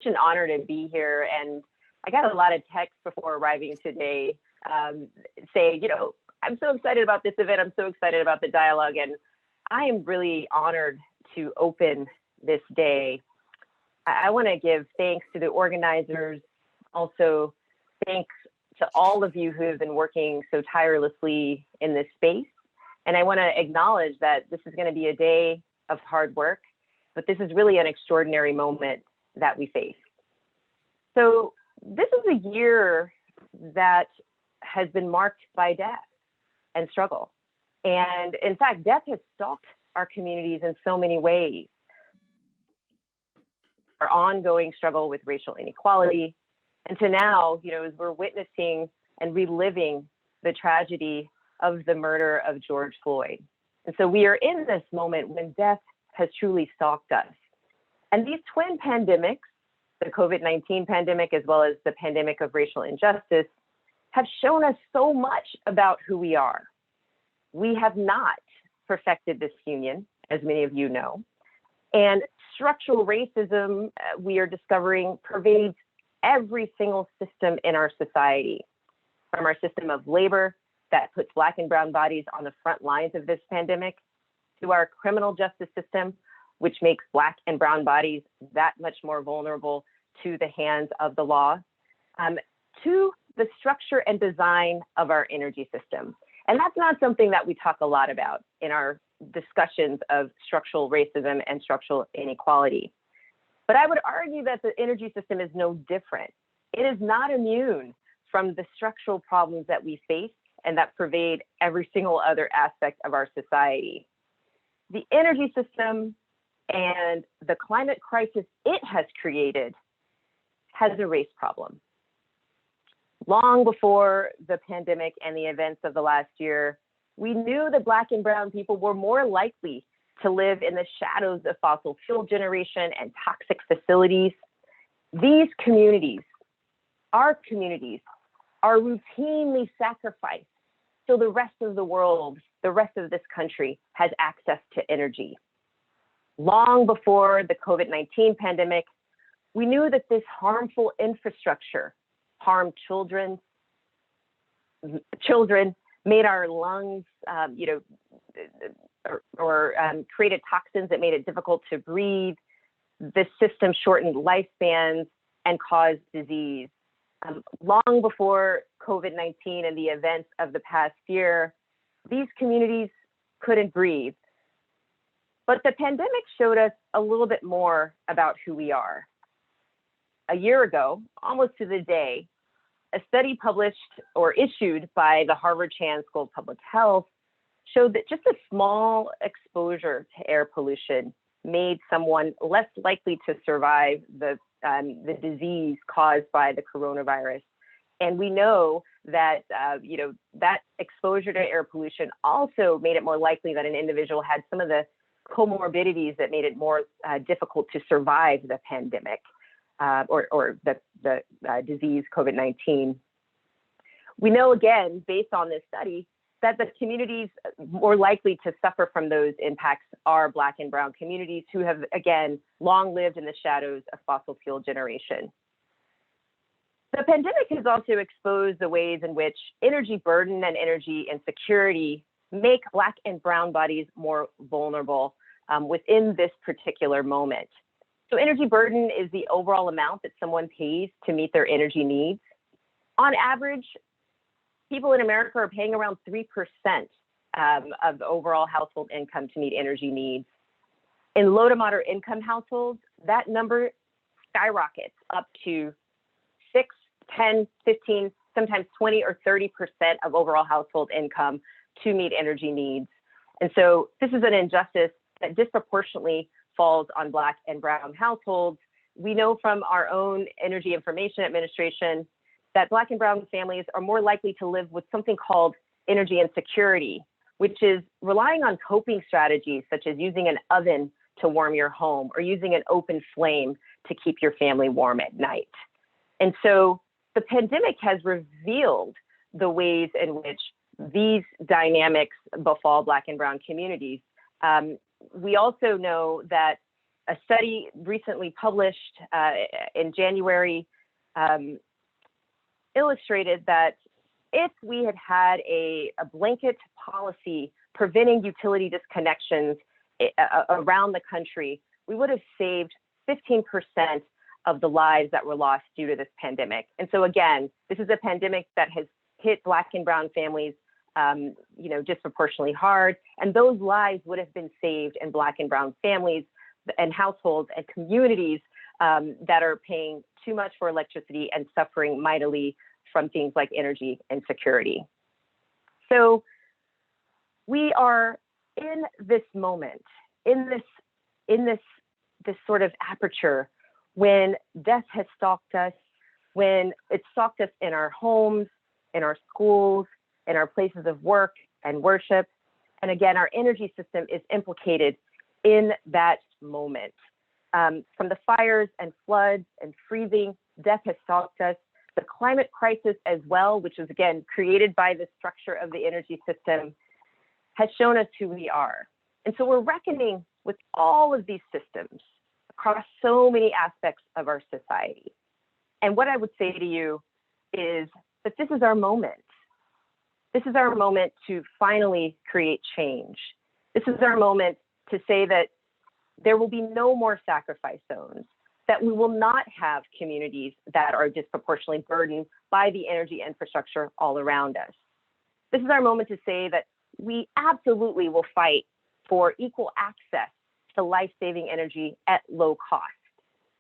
an honor to be here. And I got a lot of texts before arriving today saying, I'm so excited about this event. I'm so excited about the dialogue. And I am really honored to open this day. I want to give thanks to the organizers, also thanks to all of you who have been working so tirelessly in this space. And I want to acknowledge that this is going to be a day of hard work, but this is really an extraordinary moment that we face. So this is a year that has been marked by death and struggle. And in fact, death has stalked our communities in so many ways. Our ongoing struggle with racial inequality, and to now, as we're witnessing and reliving the tragedy of the murder of George Floyd. And so we are in this moment when death has truly stalked us. And these twin pandemics, the COVID-19 pandemic, as well as the pandemic of racial injustice, have shown us so much about who we are. We have not perfected this union, as many of you know. And structural racism, we are discovering, pervades every single system in our society, from our system of labor that puts Black and brown bodies on the front lines of this pandemic, to our criminal justice system, which makes Black and brown bodies that much more vulnerable to the hands of the law, to the structure and design of our energy system. And that's not something that we talk a lot about in our discussions of structural racism and structural inequality. But I would argue that the energy system is no different. It is not immune from the structural problems that we face and that pervade every single other aspect of our society. The energy system and the climate crisis it has created has a race problem. Long before the pandemic and the events of the last year, we knew that Black and brown people were more likely to live in the shadows of fossil fuel generation and toxic facilities. These communities, our communities, are routinely sacrificed so the rest of the world, the rest of this country, has access to energy. Long before the COVID-19 pandemic, we knew that this harmful infrastructure harmed children, made our lungs, created toxins that made it difficult to breathe. This system shortened lifespans and caused disease. Long before COVID-19 and the events of the past year, these communities couldn't breathe. But the pandemic showed us a little bit more about who we are. A year ago, almost to the day, a study published or issued by the Harvard Chan School of Public Health showed that just a small exposure to air pollution made someone less likely to survive the disease caused by the coronavirus. And we know that that exposure to air pollution also made it more likely that an individual had some of the comorbidities that made it more difficult to survive the pandemic or the disease COVID-19. We know, again, based on this study, that the communities more likely to suffer from those impacts are Black and brown communities who have, again, long lived in the shadows of fossil fuel generation. The pandemic has also exposed the ways in which energy burden and energy insecurity make Black and brown bodies more vulnerable within this particular moment. So energy burden is the overall amount that someone pays to meet their energy needs. On average, people in America are paying around 3% of the overall household income to meet energy needs. In low to moderate income households, that number skyrockets up to 6, 10, 15, sometimes 20 or 30% of overall household income to meet energy needs. And so this is an injustice that disproportionately falls on Black and brown households. We know from our own Energy Information Administration that Black and brown families are more likely to live with something called energy insecurity, which is relying on coping strategies such as using an oven to warm your home or using an open flame to keep your family warm at night. And so the pandemic has revealed the ways in which these dynamics befall Black and brown communities. We also know that A study recently published in January illustrated that if we had had a blanket policy preventing utility disconnections around the country, we would have saved 15% of the lives that were lost due to this pandemic. And so again, this is a pandemic that has hit Black and brown families disproportionately hard, and those lives would have been saved in Black and brown families and households and communities that are paying too much for electricity and suffering mightily from things like energy insecurity. So we are in this moment, in this sort of aperture when death has stalked us, when it stalked us in our homes, in our schools, in our places of work and worship. And again, our energy system is implicated in that moment. From the fires and floods and freezing, death has stalked us. The climate crisis as well, which is again created by the structure of the energy system, has shown us who we are. And so we're reckoning with all of these systems across so many aspects of our society. And what I would say to you is that this is our moment. This is our moment to finally create change. This is our moment to say that there will be no more sacrifice zones, that we will not have communities that are disproportionately burdened by the energy infrastructure all around us. This is our moment to say that we absolutely will fight for equal access to life-saving energy at low cost.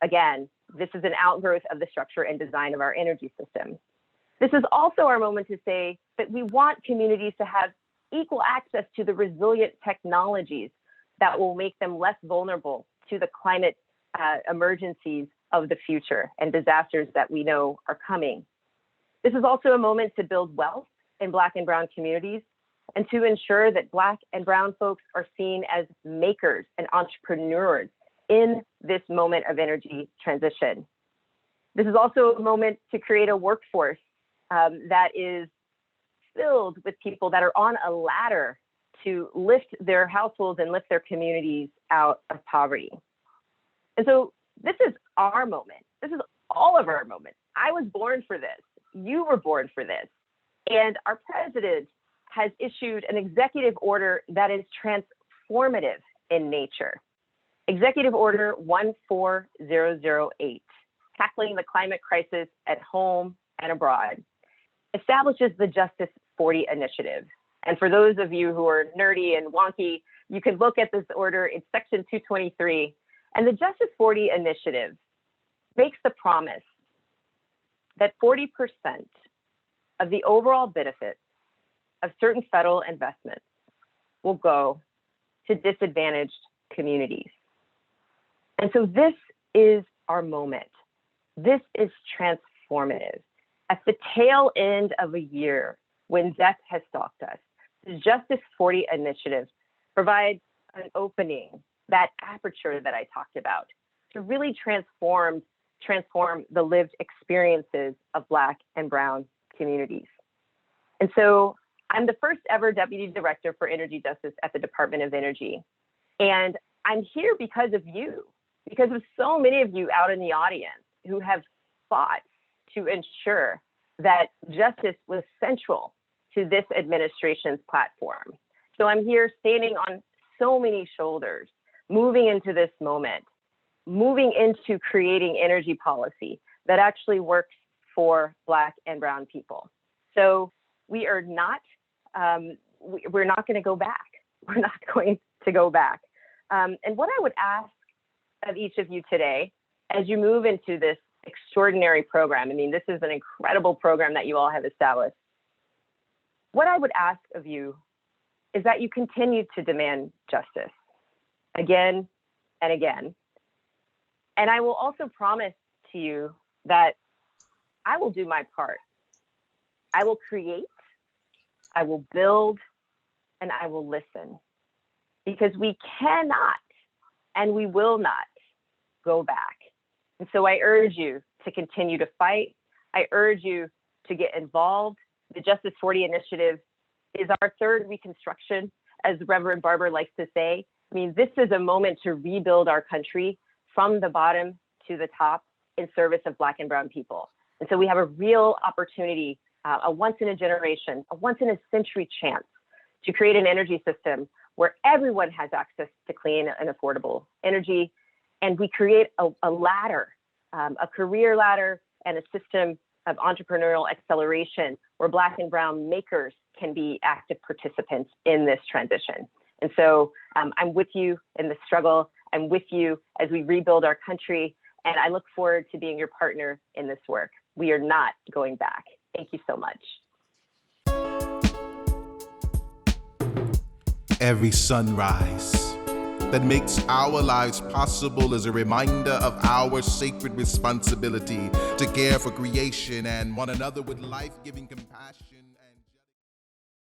Again, this is an outgrowth of the structure and design of our energy system. This is also our moment to say that we want communities to have equal access to the resilient technologies that will make them less vulnerable to the climate emergencies of the future and disasters that we know are coming. This is also a moment to build wealth in Black and brown communities and to ensure that Black and brown folks are seen as makers and entrepreneurs in this moment of energy transition. This is also a moment to create a workforce that is filled with people that are on a ladder to lift their households and lift their communities out of poverty. And so this is our moment. This is all of our moments. I was born for this. You were born for this. And our president has issued an executive order that is transformative in nature. Executive Order 14008, Tackling the Climate Crisis at Home and Abroad, establishes the Justice 40 Initiative. And for those of you who are nerdy and wonky, you can look at this order. It's section 223. And the Justice 40 Initiative makes the promise that 40% of the overall benefits of certain federal investments will go to disadvantaged communities. And so this is our moment. This is transformative. At the tail end of a year when death has stalked us, the Justice 40 Initiative provides an opening, that aperture that I talked about, to really transform the lived experiences of Black and brown communities. And so I'm the first ever Deputy Director for Energy Justice at the Department of Energy. And I'm here because of you, because of so many of you out in the audience who have fought to ensure that justice was central to this administration's platform. So I'm here standing on so many shoulders, moving into this moment, moving into creating energy policy that actually works for Black and brown people. So we are not, we're not going to go back. We're not going to go back. And what I would ask of each of you today, as you move into this extraordinary program, I mean, this is an incredible program that you all have established. What I would ask of you is that you continue to demand justice again and again. And I will also promise to you that I will do my part. I will create, I will build, and I will listen, because we cannot and we will not go back. And so I urge you to continue to fight. I urge you to get involved. The Justice 40 Initiative is our third reconstruction, as Reverend Barber likes to say. I mean, this is a moment to rebuild our country from the bottom to the top in service of Black and Brown people. And so we have a real opportunity, a once in a generation, a once in a century chance to create an energy system where everyone has access to clean and affordable energy. And we create a ladder, a career ladder and a system of entrepreneurial acceleration where Black and Brown makers can be active participants in this transition. And so I'm with you in the struggle. I'm with you as we rebuild our country. And I look forward to being your partner in this work. We are not going back. Thank you so much. Every sunrise that makes our lives possible is a reminder of our sacred responsibility to care for creation and one another with life-giving compassion.